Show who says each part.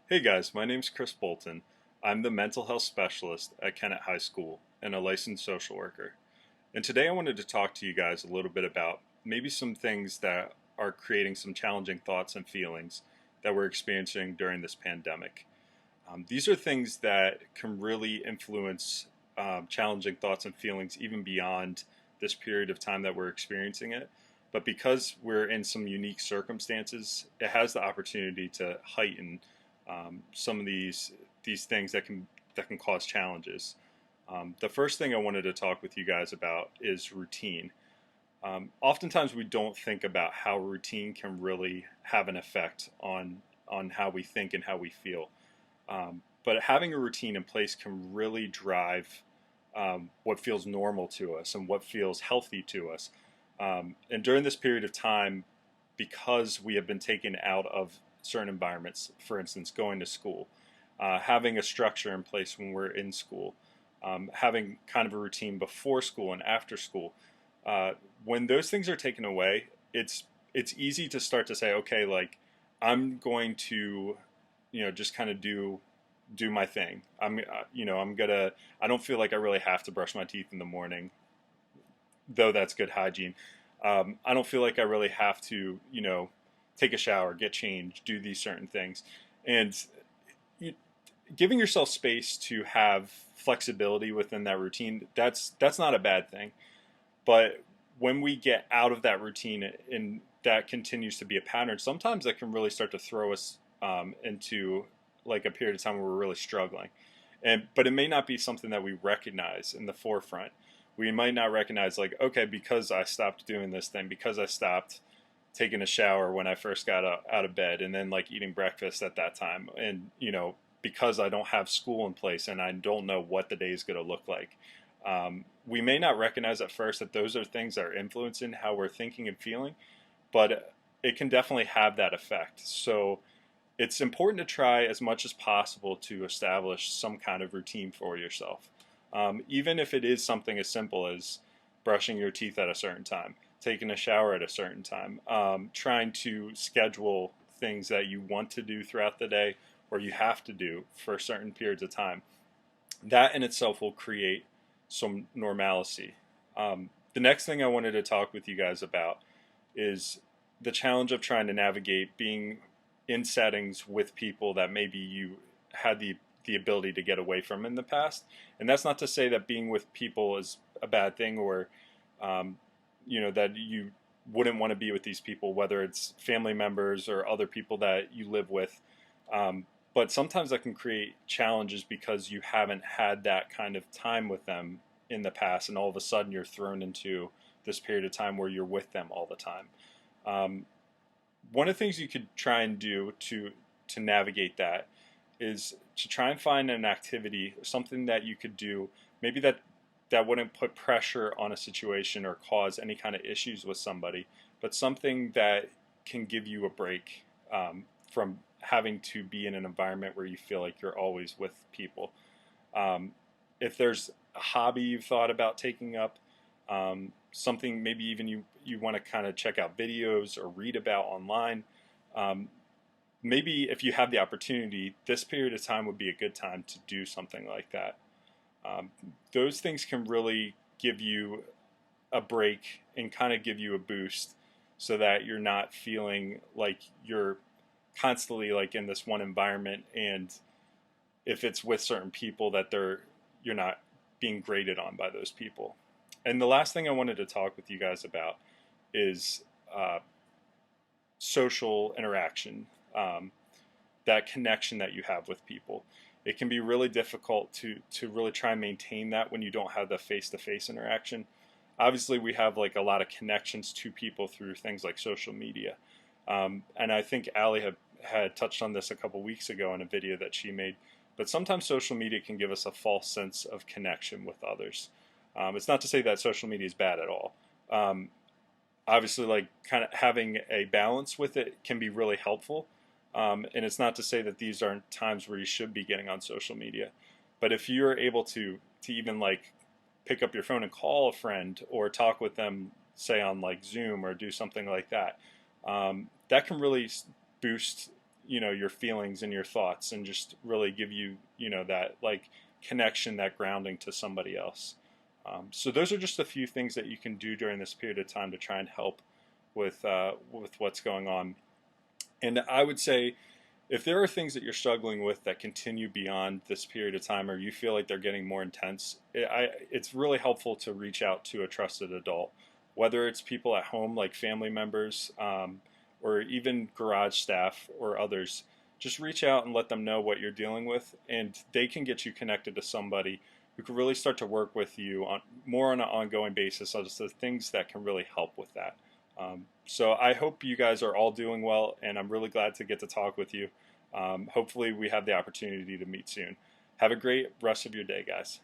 Speaker 1: Hey guys, my name's Chris Bolton. I'm the mental health specialist at Kennett High School and a licensed social worker. And today I wanted to talk to you guys a little bit about maybe some things that are creating some challenging thoughts and feelings that we're experiencing during this pandemic. These are things that can really influence challenging thoughts and feelings even beyond this period of time that we're experiencing it. But because we're in some unique circumstances, it has the opportunity to heighten some of these things that can cause challenges. The first thing I wanted to talk with you guys about is routine. Oftentimes we don't think about how routine can really have an effect on how we think and how we feel. But having a routine in place can really drive what feels normal to us and what feels healthy to us. And during this period of time, because we have been taken out of certain environments, for instance, going to school, having a structure in place when we're in school, having kind of a routine before school and after school. When those things are taken away, it's easy to start to say, okay, like I'm going to, just kind of do my thing. I don't feel like I really have to brush my teeth in the morning, though that's good hygiene. I don't feel like I really have to, take a shower, get changed, do these certain things. And you, giving yourself space to have flexibility within that routine, that's not a bad thing. But when we get out of that routine and that continues to be a pattern, sometimes that can really start to throw us into like a period of time where we're really struggling. But it may not be something that we recognize in the forefront. We might not recognize like, okay, because I stopped doing this thing, because I stopped taking a shower when I first got out of bed, and then like eating breakfast at that time, and because I don't have school in place and I don't know what the day is going to look like. We may not recognize at first that those are things that are influencing how we're thinking and feeling, but it can definitely have that effect. So it's important to try as much as possible to establish some kind of routine for yourself. Even if it is something as simple as brushing your teeth at a certain time, taking a shower at a certain time, trying to schedule things that you want to do throughout the day or you have to do for certain periods of time. That in itself will create some normalcy. The next thing I wanted to talk with you guys about is the challenge of trying to navigate being in settings with people that maybe you had the ability to get away from in the past. And that's not to say that being with people is a bad thing, or that you wouldn't want to be with these people, whether it's family members or other people that you live with. But sometimes that can create challenges because you haven't had that kind of time with them in the past, and all of a sudden you're thrown into this period of time where you're with them all the time. One of the things you could try and do to navigate that is to try and find an activity, something that you could do, maybe that wouldn't put pressure on a situation or cause any kind of issues with somebody, but something that can give you a break from having to be in an environment where you feel like you're always with people. If there's a hobby you've thought about taking up, something maybe even you want to kind of check out videos or read about online, maybe if you have the opportunity, this period of time would be a good time to do something like that. Those things can really give you a break and kind of give you a boost so that you're not feeling like you're constantly like in this one environment, and if it's with certain people that you're not being graded on by those people. And the last thing I wanted to talk with you guys about is social interaction, that connection that you have with people. It can be really difficult to really try and maintain that when you don't have the face-to-face interaction. Obviously, we have like a lot of connections to people through things like social media. And I think Allie had touched on this a couple weeks ago in a video that she made. But sometimes social media can give us a false sense of connection with others. It's not to say that social media is bad at all. Obviously, like kind of having a balance with it can be really helpful. And it's not to say that these aren't times where you should be getting on social media. But if you're able to even like pick up your phone and call a friend or talk with them, say on like Zoom or do something like that, that can really boost your feelings and your thoughts, and just really give you, that like connection, that grounding to somebody else. So those are just a few things that you can do during this period of time to try and help with what's going on. And I would say, if there are things that you're struggling with that continue beyond this period of time, or you feel like they're getting more intense, it's really helpful to reach out to a trusted adult, whether it's people at home like family members, or even garage staff or others. Just reach out and let them know what you're dealing with, and they can get you connected to somebody who can really start to work with you on more on an ongoing basis as the things that can really help with that. So I hope you guys are all doing well, and I'm really glad to get to talk with you. Hopefully we have the opportunity to meet soon. Have a great rest of your day, guys.